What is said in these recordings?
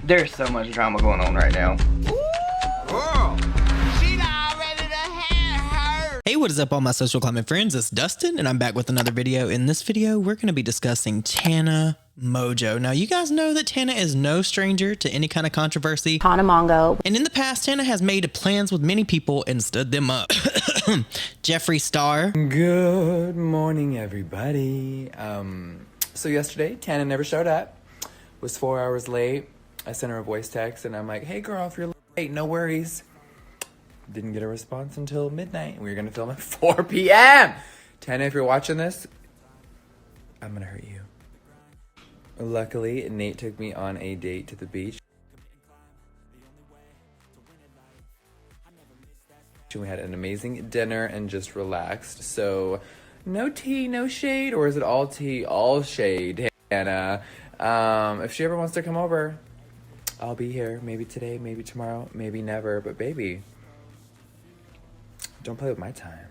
There's so much drama going on right now. Hey, what is up all my social climate friends? It's Dustin and I'm back with another video. In this video, we're going to be discussing Tana Mongeau. Now, you guys know that Tana is no stranger to any kind of controversy. Tana Mongeau. And in the past, Tana has made plans with many people and stood them up. Jeffree Star. Good morning, everybody. So yesterday, Tana never showed up. Was 4 hours late. I sent her a voice text and I'm like, hey girl, if you're late, no worries. Didn't get a response until midnight. We were gonna film at 4 p.m. Tana, if you're watching this, I'm gonna hurt you. Luckily, Nate took me on a date to the beach. We had an amazing dinner and just relaxed. So, no tea, no shade, or is it all tea, all shade, Tana? If she ever wants to come over, I'll be here. Maybe today, maybe tomorrow, maybe never. But baby, don't play with my time.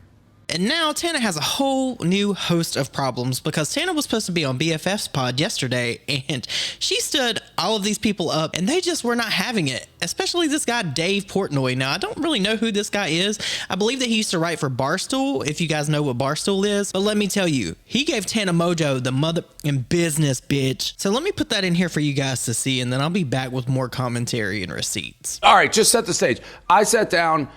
And now Tana has a whole new host of problems because Tana was supposed to be on BFFs pod yesterday and she stood all of these people up and they just were not having it, especially this guy Dave Portnoy. Now, I don't really know who this guy is. I believe that he used to write for Barstool, if you guys know what Barstool is. But let me tell you, he gave Tana Mongeau the mother in business, bitch. So let me put that in here for you guys to see and then I'll be back with more commentary and receipts. All right, just set the stage. I sat down,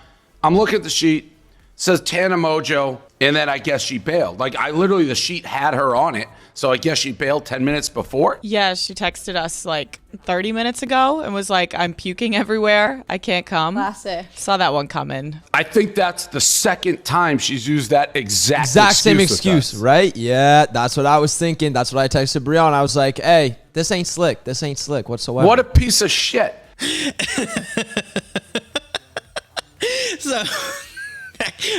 I'm looking at the sheet, says Tana Mongeau, and then I guess she bailed. Like, I literally, the sheet had her on it, so I guess she bailed 10 minutes before? Yeah, she texted us like 30 minutes ago and was like, I'm puking everywhere. I can't come. Classic. Saw that one coming. I think that's the second time she's used that exact same excuse, right? Yeah, that's what I was thinking. That's what I texted Brianna. I was like, hey, this ain't slick. This ain't slick whatsoever. What a piece of shit. So...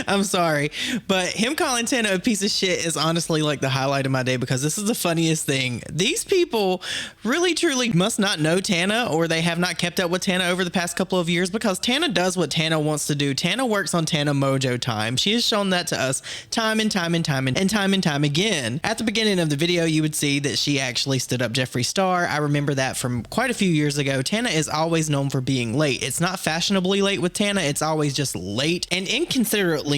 I'm sorry, but him calling Tana a piece of shit is honestly like the highlight of my day because this is the funniest thing. These people really truly must not know Tana or they have not kept up with Tana over the past couple of years because Tana does what Tana wants to do. Tana works on Tana Mongeau time. She has shown that to us time and time again. At the beginning of the video, you would see that she actually stood up Jeffree Star. I remember that from quite a few years ago. Tana is always known for being late. It's not fashionably late with Tana. It's always just late and inconsiderately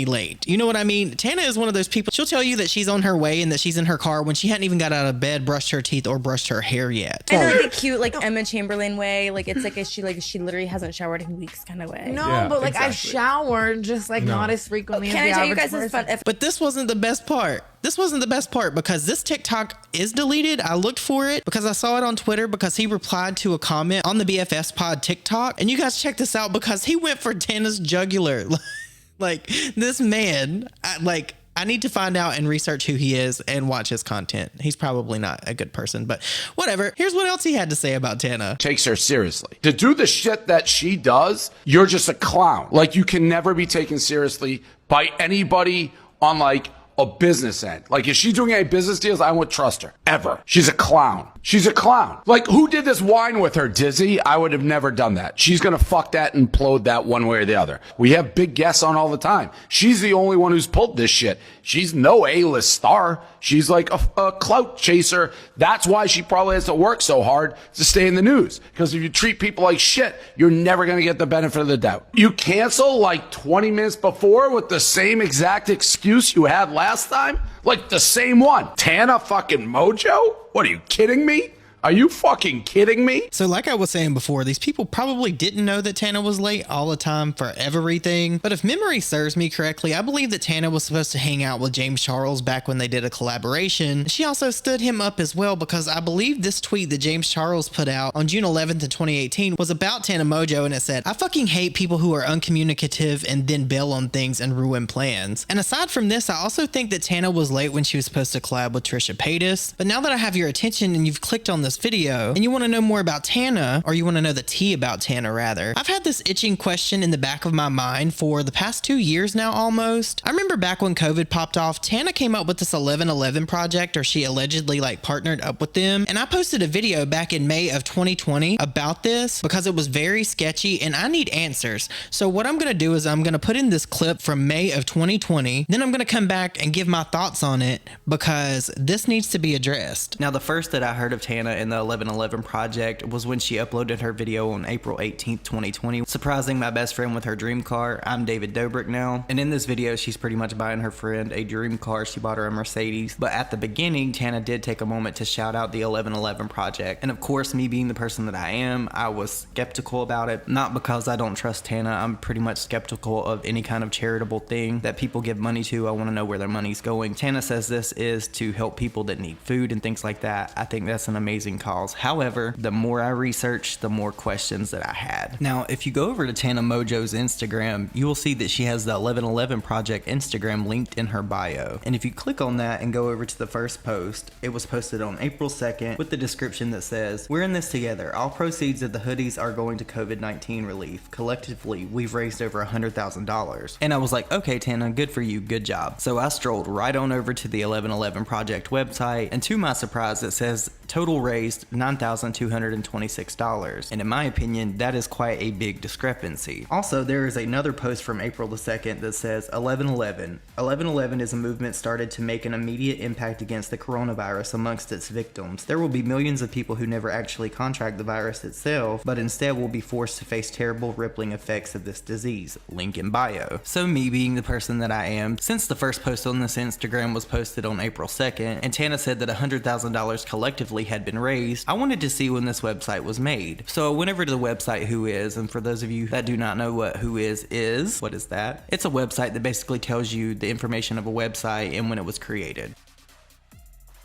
late. You know what I mean? Tana is one of those people, she'll tell you that she's on her way and that she's in her car when she hadn't even got out of bed, brushed her teeth, or brushed her hair yet. In like a cute, like Emma Chamberlain way. Like it's like she literally hasn't showered in weeks kind of way. No, yeah, but like exactly. I showered just like not as frequently as the average person. Can I tell you guys this fun? But this wasn't the best part. This wasn't the best part because this TikTok is deleted. I looked for it because I saw it on Twitter because he replied to a comment on the BFFs pod TikTok. And you guys check this out because he went for Tana's jugular. Like this man, I need to find out and research who he is and watch his content. He's probably not a good person, but whatever. Here's what else he had to say about Tana. Takes her seriously. To do the shit that she does, you're just a clown. Like, you can never be taken seriously by anybody on like a business end. Like, if she's doing any business deals, I won't trust her ever. She's a clown. She's a clown. Like, who did this wine with her, Dizzy? I would have never done that. She's gonna fuck that and implode that one way or the other. We have big guests on all the time. She's the only one who's pulled this shit. She's no A-list star. She's like a clout chaser. That's why she probably has to work so hard to stay in the news. Because if you treat people like shit, you're never gonna get the benefit of the doubt. You cancel like 20 minutes before with the same exact excuse you had last time? Like the same one. Tana fucking Mongeau? What, are you kidding me? Are you fucking kidding me? So like I was saying before, these people probably didn't know that Tana was late all the time for everything. But if memory serves me correctly, I believe that Tana was supposed to hang out with James Charles back when they did a collaboration. She also stood him up as well because I believe this tweet that James Charles put out on June 11th of 2018 was about Tana Mongeau and it said, I fucking hate people who are uncommunicative and then bail on things and ruin plans. And aside from this, I also think that Tana was late when she was supposed to collab with Trisha Paytas. But now that I have your attention and you've clicked on this video and you want to know more about Tana, or you want to know the tea about Tana rather, I've had this itching question in the back of my mind for the past 2 years now almost. I remember back when COVID popped off, Tana came up with this 1111 project, or she allegedly like partnered up with them, and I posted a video back in May of 2020 about this because it was very sketchy and I need answers. So what I'm gonna do is I'm gonna put in this clip from May of 2020, then I'm gonna come back and give my thoughts on it because this needs to be addressed. Now, the first that I heard of Tana and the 1111 Project was when she uploaded her video on April 18th, 2020, surprising my best friend with her dream car. I'm David Dobrik now, and in this video she's pretty much buying her friend a dream car. She bought her a Mercedes, but at the beginning Tana did take a moment to shout out the 1111 Project, and of course, me being the person that I am, I was skeptical about it. Not because I don't trust Tana, I'm pretty much skeptical of any kind of charitable thing that people give money to. I want to know where their money's going. Tana says this is to help people that need food and things like that. I think that's an amazing cause. However, the more I researched, the more questions that I had. Now, if you go over to Tana Mongeau's Instagram, you will see that she has the 1111 Project Instagram linked in her bio. And if you click on that and go over to the first post, it was posted on April 2nd with the description that says, "We're in this together. All proceeds of the hoodies are going to COVID-19 relief. Collectively, we've raised over $100,000. And I was like, okay, Tana, good for you. Good job. So I strolled right on over to the 1111 Project website, and to my surprise, it says total raised $9,226. And in my opinion, that is quite a big discrepancy. Also, there is another post from April the 2nd that says 1111. 1111 is a movement started to make an immediate impact against the coronavirus amongst its victims. There will be millions of people who never actually contract the virus itself, but instead will be forced to face terrible rippling effects of this disease. Link in bio." So me being the person that I am, since the first post on this Instagram was posted on April 2nd, and Tana said that $100,000 collectively had been raised, I wanted to see when this website was made. So I went over to the website Whois, and for those of you that do not know what Whois is, what is that? It's a website that basically tells you the information of a website and when it was created.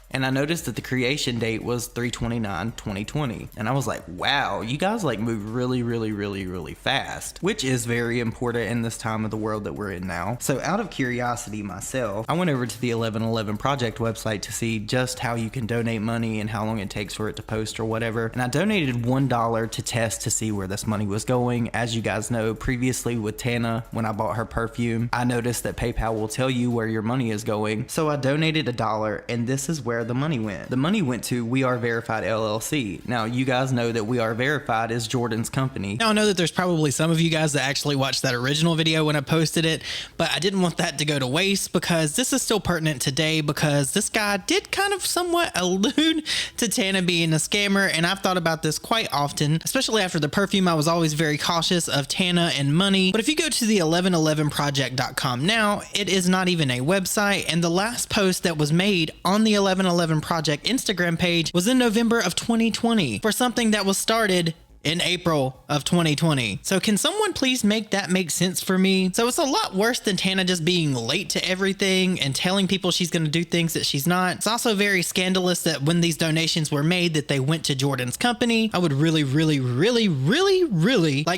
And I noticed that the creation date was 3/29/2020. And I was like, wow, you guys like move really fast, which is very important in this time of the world that we're in now. So out of curiosity myself, I went over to the 1111 Project website to see just how you can donate money and how long it takes for it to post or whatever. And I donated $1 to test to see where this money was going. As you guys know, previously with Tana, when I bought her perfume, I noticed that PayPal will tell you where your money is going. So I donated $1, and this is where the money went. The money went to We Are Verified LLC. Now, you guys know that We Are Verified is Jordan's company. Now, I know that there's probably some of you guys that actually watched that original video when I posted it, but I didn't want that to go to waste because this is still pertinent today, because this guy did kind of somewhat allude to Tana being a scammer, and I've thought about this quite often, especially after the perfume. I was always very cautious of Tana and money, but if you go to the 1111project.com now, it is not even a website, and the last post that was made on the 1111 Project Instagram page was in November of 2020 for something that was started in April of 2020. So can someone please make that make sense for me? So it's a lot worse than Tana just being late to everything and telling people she's going to do things that she's not. It's also very scandalous that when these donations were made that they went to Jordan's company. I would really like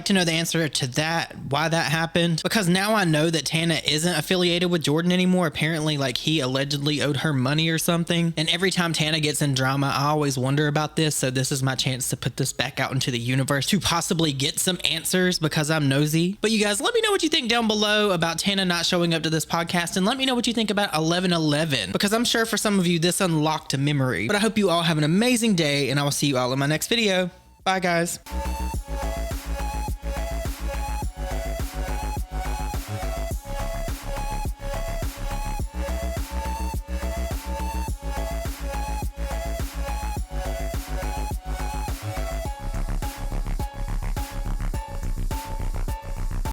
to know the answer to that, why that happened, because now I know that Tana isn't affiliated with Jordan anymore. Apparently, like, he allegedly owed her money or something. And every time Tana gets in drama, I always wonder about this. So this is my chance to put this back out into the universe to possibly get some answers because I'm nosy. But you guys, let me know what you think down below about Tana not showing up to this podcast, and let me know what you think about 1111, because I'm sure for some of you this unlocked a memory. But I hope you all have an amazing day, and I will see you all in my next video. Bye, guys.